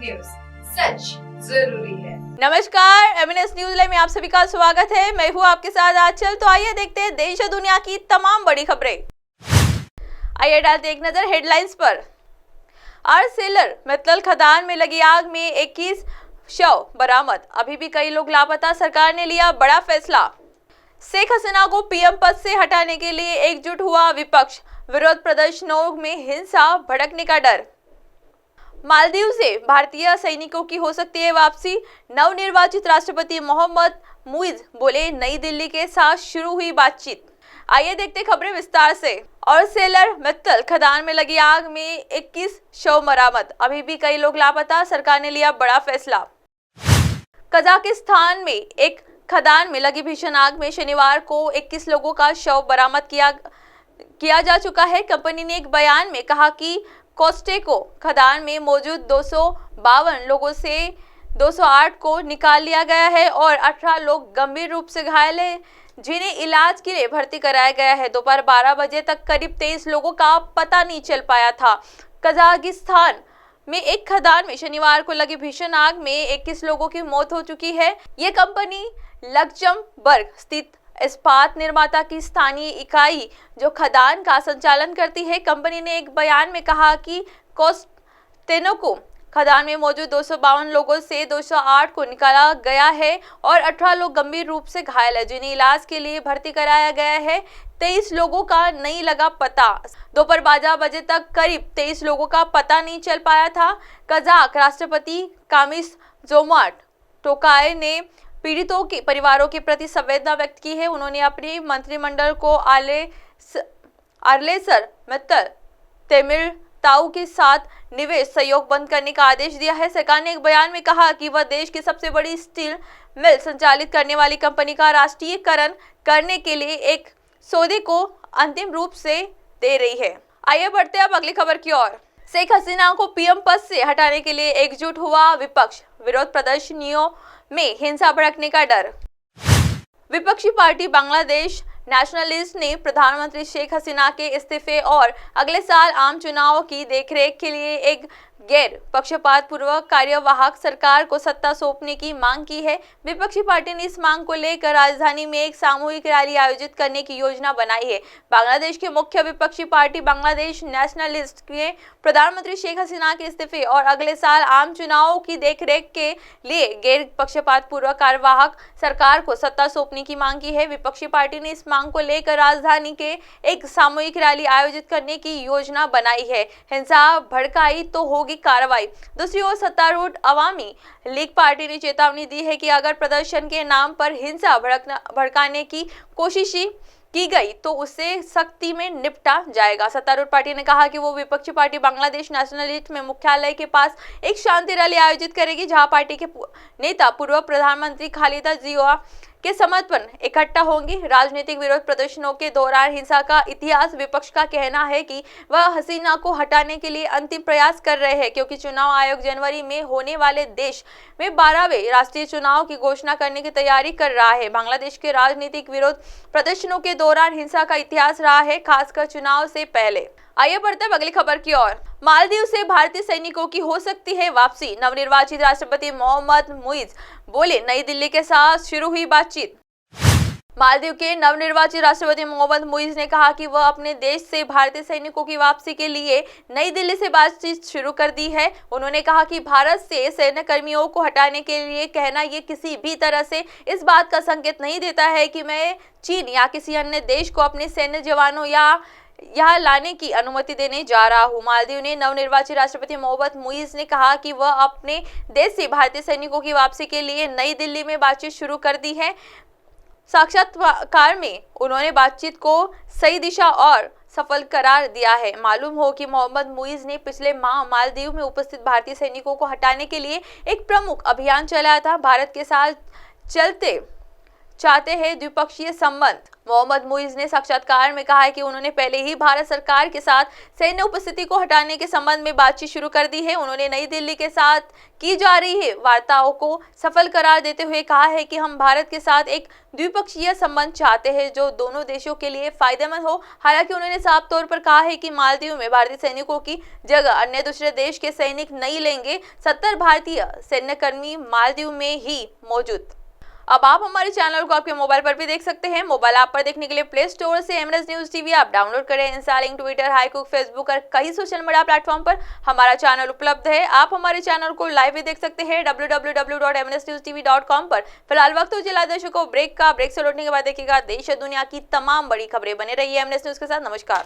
News, सच जरूरी है। नमस्कार, एमएनएस न्यूज लाइव में आप सभी का स्वागत है। मैं हूं आपके साथ आंचल। तो आइए देखते हैं देश और दुनिया की तमाम बड़ी खबरें। आइए डालते एक नजर हेडलाइंस पर। आर्सेलरमैत्तल खदान में लगी आग में 21 शव बरामद, अभी भी कई लोग लापता, सरकार ने लिया बड़ा फैसला। शेख हसीना को पीएम पद से हटाने के लिए एकजुट हुआ विपक्ष, विरोध प्रदर्शनों में हिंसा भड़कने का डर। मालदीव से भारतीय सैनिकों की हो सकती है वापसी, नवनिर्वाचित राष्ट्रपति मोहम्मद मुइज बोले, नई दिल्ली के साथ शुरू हुई बातचीत। आइए देखते खबरें विस्तार से। आर्सेलरमैत्तल खदान में लगी आग में 21 शव बरामद, अभी भी कई लोग लापता, सरकार ने लिया बड़ा फैसला। कजाकिस्तान में एक खदान में लगी भीषण आग में शनिवार को 21 लोगों का शव बरामद किया जा चुका है। कंपनी ने एक बयान में कहा कि कोस्टेको खदान में मौजूद 252 लोगों से 208 को निकाल लिया गया है और 18 लोग गंभीर रूप से घायल हैं, जिन्हें इलाज के लिए भर्ती कराया गया है। दोपहर 12 बजे तक करीब 23 लोगों का पता नहीं चल पाया था। कजाकिस्तान में एक खदान में शनिवार को लगी भीषण आग में 21 लोगों की मौत हो चुकी है। ये कंपनी लक्जमबर्ग स्थित इस्पात निर्माता की स्थानीय इकाई जो खदान का संचालन करती है। कंपनी ने एक बयान में कहा कि कोस्टेको खदान में मौजूद 252 लोगों से 208 को निकाला गया है और 18 लोग गंभीर रूप से घायल हैं, जिन्हें इलाज के लिए भर्ती कराया गया है। 23 लोगों का नहीं लगा पता। दोपहर 12 बजे तक करीब 23 लोगों का पता नहीं चल पाया था। कजाक राष्ट्रपति कामिस जोमार्ट टोकाय ने पीड़ितों के परिवारों के प्रति संवेदना व्यक्त की है। उन्होंने अपने मंत्रिमंडल को आर्सेलरमैत्तल तेमिरताऊ के साथ निवेश सहयोग बंद करने का आदेश दिया है। सरकार ने एक बयान में कहा कि वह देश की सबसे बड़ी स्टील मिल संचालित करने वाली कंपनी का राष्ट्रीयकरण करने के लिए एक सौदे को अंतिम रूप से दे रही है। आइए बढ़ते हैं अब अगली खबर की ओर। शेख हसीना को पीएम पद से हटाने के लिए एकजुट हुआ विपक्ष, विरोध प्रदर्शनियों में हिंसा भड़कने का डर। विपक्षी पार्टी बांग्लादेश नेशनलिस्ट ने प्रधानमंत्री शेख हसीना के इस्तीफे और अगले साल आम चुनाव की देखरेख के लिए एक गैर पक्षपात पूर्वक कार्यवाहक सरकार को सत्ता सौंपने की मांग की है। विपक्षी पार्टी ने इस मांग को लेकर राजधानी में एक सामूहिक रैली आयोजित करने की योजना बनाई है। बांग्लादेश की मुख्य विपक्षी पार्टी बांग्लादेश नेशनलिस्ट ने प्रधानमंत्री शेख हसीना के इस्तीफे और अगले साल आम चुनावों की देखरेख के लिए गैर पक्षपात पूर्वक कार्यवाहक सरकार को सत्ता सौंपने की मांग की है। विपक्षी पार्टी ने इस मांग को लेकर राजधानी के एक सामूहिक रैली आयोजित करने की योजना बनाई है। हिंसा भड़काई तो होगी कार्रवाई। दूसरी ओर सत्तारूढ़ अवामी लीग पार्टी ने चेतावनी दी है कि अगर प्रदर्शन के नाम पर हिंसा भड़काने की कोशिश की गई तो उससे सख्ती में निपटा जाएगा। सत्तारूढ़ पार्टी ने कहा कि वो विपक्षी पार्टी बांग्लादेश नेशनलिस्ट में मुख्यालय के पास एक शांति रैली आयोजित करेगी, जहां पार्टी के नेता पूर्व प्रधानमंत्री खालिदा जिया के समर्थन इकट्ठा होंगी। राजनीतिक विरोध प्रदर्शनों के दौरान हिंसा का इतिहास। विपक्ष का कहना है कि वह हसीना को हटाने के लिए अंतिम प्रयास कर रहे हैं, क्योंकि चुनाव आयोग जनवरी में होने वाले देश में 12वें राष्ट्रीय चुनाव की घोषणा करने की तैयारी कर रहा है। बांग्लादेश के राजनीतिक विरोध प्रदर्शनों के दौरान हिंसा का इतिहास रहा है, खासकर चुनाव से पहले। आइए बढ़ते हैं अगली खबर की ओर। मालदीव से भारतीय सैनिकों की हो सकती है वापसी, नवनिर्वाचित राष्ट्रपति मोहम्मद मुइज बोले, नई दिल्ली के साथ शुरू हुई बातचीत। मालदीव के नवनिर्वाचित राष्ट्रपति मोहम्मद मुइज ने कहा कि वह अपने देश से भारतीय सैनिकों की वापसी के लिए नई दिल्ली से बातचीत शुरू कर दी है। उन्होंने कहा कि भारत से सैन्य कर्मियों को हटाने के लिए कहना ये किसी भी तरह से इस बात का संकेत नहीं देता है कि मैं चीन या किसी अन्य देश को अपने सैन्य जवानों या यहाँ लाने की अनुमति देने जा रहा हूँ। मालदीव ने नवनिर्वाचित राष्ट्रपति मोहम्मद मुइज ने कहा कि वह अपने देश से भारतीय सैनिकों की वापसी के लिए नई दिल्ली में बातचीत शुरू कर दी है। साक्षात्कार में उन्होंने बातचीत को सही दिशा और सफल करार दिया है। मालूम हो कि मोहम्मद मुइज ने पिछले माह मालदीव में उपस्थित भारतीय सैनिकों को हटाने के लिए एक प्रमुख अभियान चलाया था। भारत के साथ चाहते हैं द्विपक्षीय संबंध। मोहम्मद मुइज ने साक्षात्कार में कहा है कि उन्होंने पहले ही भारत सरकार के साथ सैन्य उपस्थिति को हटाने के संबंध में बातचीत शुरू कर दी है। उन्होंने नई दिल्ली के साथ की जा रही है वार्ताओं को सफल करार देते हुए कहा है कि हम भारत के साथ एक द्विपक्षीय संबंध चाहते हैं जो दोनों देशों के लिए फायदेमंद हो। हालांकि उन्होंने साफ तौर पर कहा है कि मालदीव में भारतीय सैनिकों की जगह अन्य दूसरे देश के सैनिक नहीं लेंगे। 70 भारतीय सैन्यकर्मी मालदीव में ही मौजूद। अब आप हमारे चैनल को आपके मोबाइल पर भी देख सकते हैं। मोबाइल ऐप पर देखने के लिए प्ले स्टोर से एमएनएस न्यूज टीवी आप डाउनलोड करें। इंस्टालिंग ट्विटर, हाईकुक, फेसबुक और कई सोशल मीडिया प्लेटफॉर्म पर हमारा चैनल उपलब्ध है। आप हमारे चैनल को लाइव भी देख सकते हैं www.mnsnewstv.com पर। फिलहाल वक्त हो जिला दर्शकों को ब्रेक का। ब्रेक से लौटने के बाद देखिएगा देश और दुनिया की तमाम बड़ी खबरें। बने रहिए एमएनएस न्यूज के साथ। नमस्कार।